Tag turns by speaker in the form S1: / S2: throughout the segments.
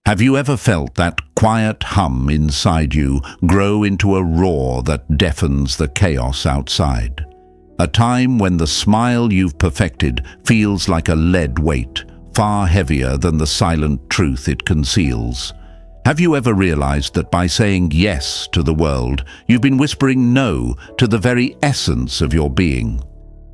S1: Have you ever felt that quiet hum inside you grow into a roar that deafens the chaos outside? A time when the smile you've perfected feels like a lead weight, far heavier than the silent truth it conceals. Have you ever realized that by saying yes to the world, you've been whispering no to the very essence of your being?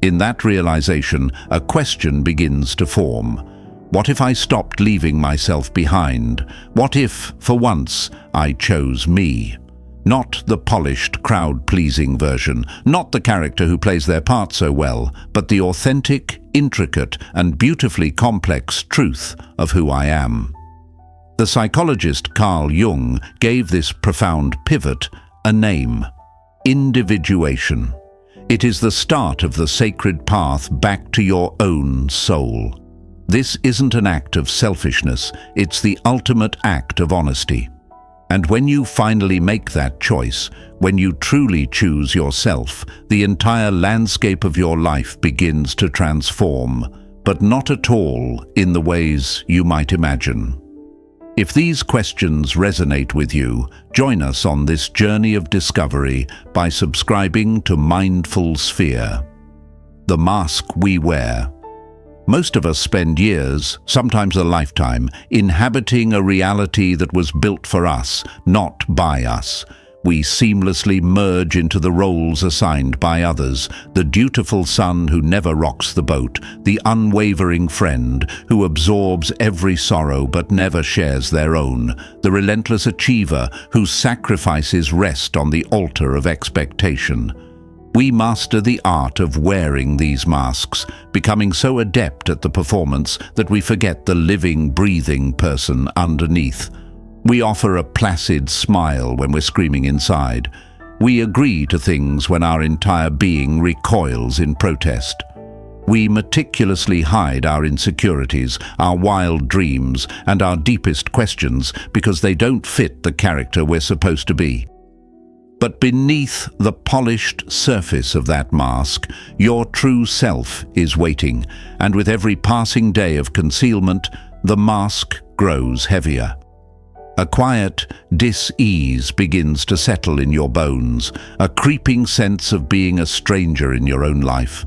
S1: In that realization, a question begins to form. What if I stopped leaving myself behind? What if, for once, I chose me? Not the polished, crowd-pleasing version, not the character who plays their part so well, but the authentic, intricate, and beautifully complex truth of who I am. The psychologist Carl Jung gave this profound pivot a name: individuation. It is the start of the sacred path back to your own soul. This isn't an act of selfishness, it's the ultimate act of honesty. And when you finally make that choice, when you truly choose yourself, the entire landscape of your life begins to transform, but not at all in the ways you might imagine. If these questions resonate with you, join us on this journey of discovery by subscribing to Mindful Sphere. The mask we wear. Most of us spend years, sometimes a lifetime, inhabiting a reality that was built for us, not by us. We seamlessly merge into the roles assigned by others: the dutiful son who never rocks the boat, the unwavering friend who absorbs every sorrow but never shares their own, the relentless achiever whose sacrifices rest on the altar of expectation. We master the art of wearing these masks, becoming so adept at the performance that we forget the living, breathing person underneath. We offer a placid smile when we're screaming inside. We agree to things when our entire being recoils in protest. We meticulously hide our insecurities, our wild dreams, and our deepest questions because they don't fit the character we're supposed to be. But beneath the polished surface of that mask, your true self is waiting, and with every passing day of concealment, the mask grows heavier. A quiet dis-ease begins to settle in your bones, a creeping sense of being a stranger in your own life.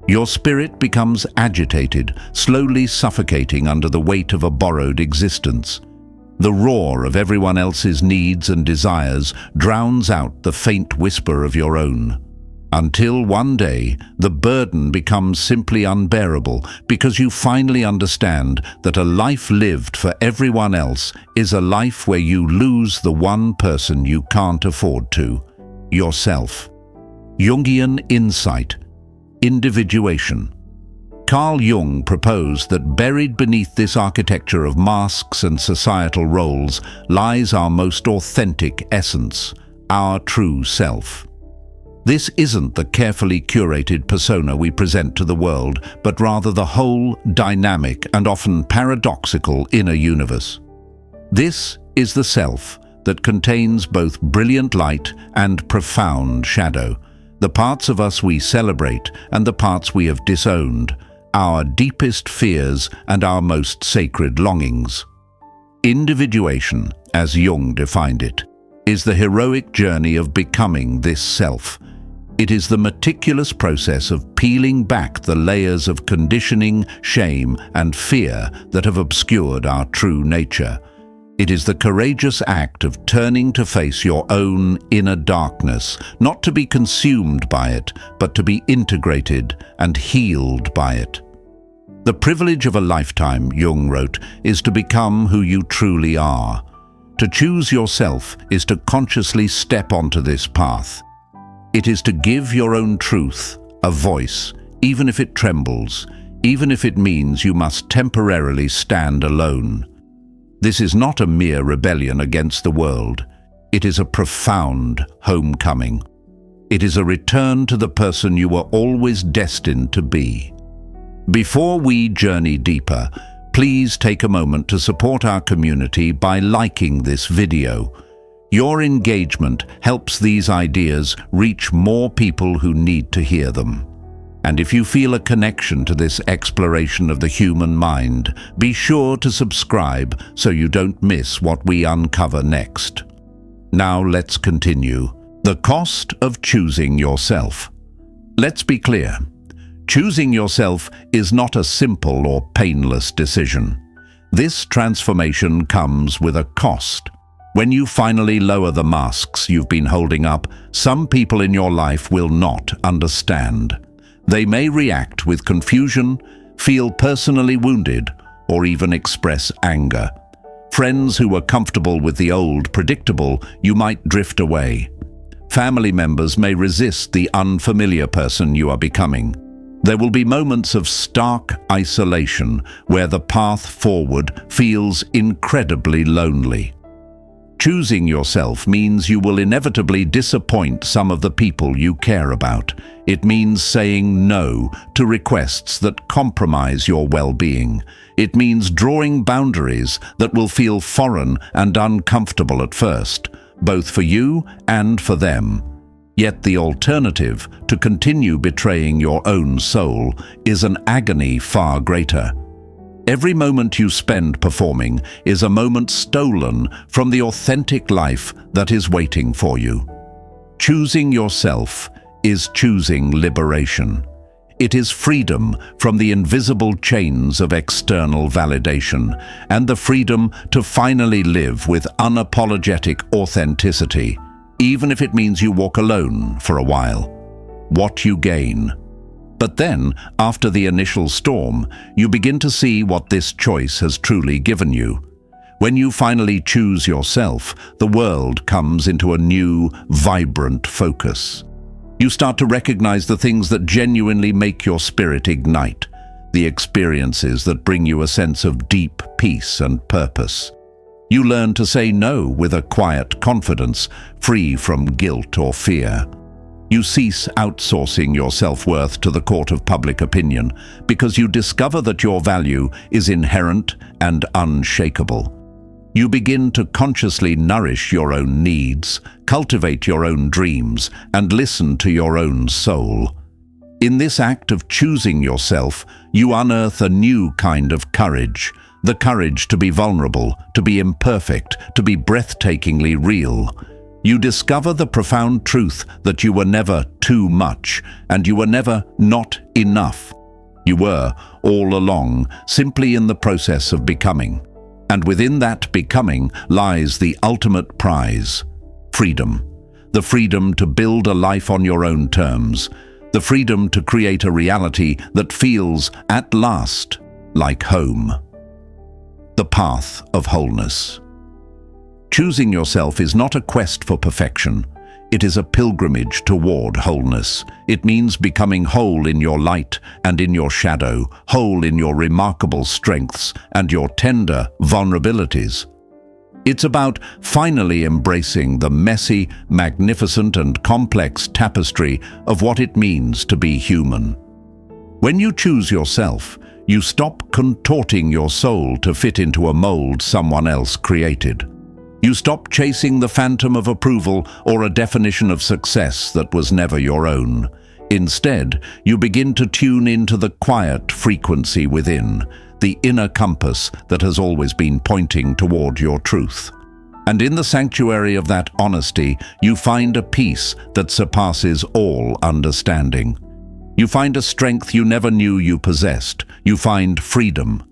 S1: Your spirit becomes agitated, slowly suffocating under the weight of a borrowed existence. The roar of everyone else's needs and desires drowns out the faint whisper of your own. Until one day, the burden becomes simply unbearable because you finally understand that a life lived for everyone else is a life where you lose the one person you can't afford to: yourself. Jungian insight: individuation. Carl Jung proposed that buried beneath this architecture of masks and societal roles lies our most authentic essence, our true self. This isn't the carefully curated persona we present to the world, but rather the whole, dynamic, and often paradoxical inner universe. This is the self that contains both brilliant light and profound shadow, the parts of us we celebrate and the parts we have disowned, our deepest fears and our most sacred longings. Individuation, as Jung defined it, is the heroic journey of becoming this self. It is the meticulous process of peeling back the layers of conditioning, shame, and fear that have obscured our true nature. It is the courageous act of turning to face your own inner darkness, not to be consumed by it, but to be integrated and healed by it. The privilege of a lifetime, Jung wrote, is to become who you truly are. To choose yourself is to consciously step onto this path. It is to give your own truth a voice, even if it trembles, even if it means you must temporarily stand alone. This is not a mere rebellion against the world. It is a profound homecoming. It is a return to the person you were always destined to be. Before we journey deeper, please take a moment to support our community by liking this video. Your engagement helps these ideas reach more people who need to hear them. And if you feel a connection to this exploration of the human mind, be sure to subscribe so you don't miss what we uncover next. Now let's continue. The cost of choosing yourself. Let's be clear. Choosing yourself is not a simple or painless decision. This transformation comes with a cost. When you finally lower the masks you've been holding up, some people in your life will not understand. They may react with confusion, feel personally wounded, or even express anger. Friends who were comfortable with the old, predictable, you might drift away. Family members may resist the unfamiliar person you are becoming. There will be moments of stark isolation where the path forward feels incredibly lonely. Choosing yourself means you will inevitably disappoint some of the people you care about. It means saying no to requests that compromise your well-being. It means drawing boundaries that will feel foreign and uncomfortable at first, both for you and for them. Yet the alternative, to continue betraying your own soul, is an agony far greater. Every moment you spend performing is a moment stolen from the authentic life that is waiting for you. Choosing yourself is choosing liberation. It is freedom from the invisible chains of external validation and the freedom to finally live with unapologetic authenticity, even if it means you walk alone for a while. What you gain. But then, after the initial storm, you begin to see what this choice has truly given you. When you finally choose yourself, the world comes into a new, vibrant focus. You start to recognize the things that genuinely make your spirit ignite, the experiences that bring you a sense of deep peace and purpose. You learn to say no with a quiet confidence, free from guilt or fear. You cease outsourcing your self-worth to the court of public opinion because you discover that your value is inherent and unshakable. You begin to consciously nourish your own needs, cultivate your own dreams, and listen to your own soul. In this act of choosing yourself, you unearth a new kind of courage, the courage to be vulnerable, to be imperfect, to be breathtakingly real. You discover the profound truth that you were never too much and you were never not enough. You were, all along, simply in the process of becoming. And within that becoming lies the ultimate prize: freedom. The freedom to build a life on your own terms. The freedom to create a reality that feels, at last, like home. The path of wholeness. Choosing yourself is not a quest for perfection. It is a pilgrimage toward wholeness. It means becoming whole in your light and in your shadow, whole in your remarkable strengths and your tender vulnerabilities. It's about finally embracing the messy, magnificent and complex tapestry of what it means to be human. When you choose yourself, you stop contorting your soul to fit into a mold someone else created. You stop chasing the phantom of approval or a definition of success that was never your own. Instead, you begin to tune into the quiet frequency within, the inner compass that has always been pointing toward your truth. And in the sanctuary of that honesty, you find a peace that surpasses all understanding. You find a strength you never knew you possessed. You find freedom.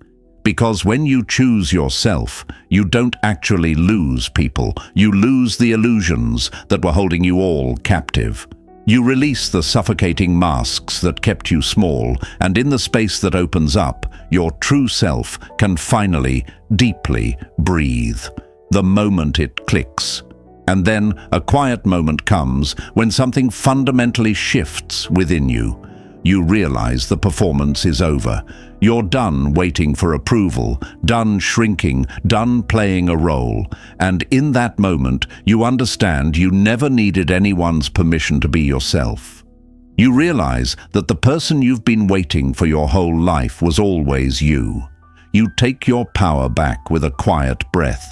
S1: Because when you choose yourself, you don't actually lose people. You lose the illusions that were holding you all captive. You release the suffocating masks that kept you small, and in the space that opens up, your true self can finally, deeply breathe. The moment it clicks. And then a quiet moment comes when something fundamentally shifts within you. You realize the performance is over. You're done waiting for approval, done shrinking, done playing a role. And in that moment, you understand you never needed anyone's permission to be yourself. You realize that the person you've been waiting for your whole life was always you. You take your power back with a quiet breath.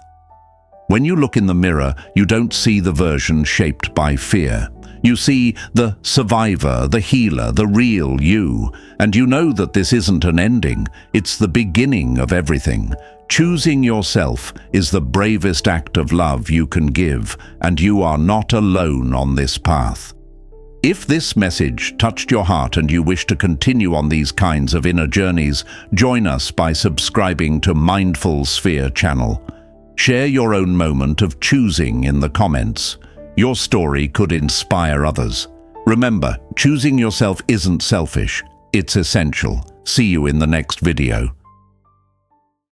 S1: When you look in the mirror, you don't see the version shaped by fear. You see the survivor, the healer, the real you, and you know that this isn't an ending, it's the beginning of everything. Choosing yourself is the bravest act of love you can give, and you are not alone on this path. If this message touched your heart and you wish to continue on these kinds of inner journeys, join us by subscribing to Mindful Sphere channel. Share your own moment of choosing in the comments. Your story could inspire others. Remember, choosing yourself isn't selfish, it's essential. See you in the next video.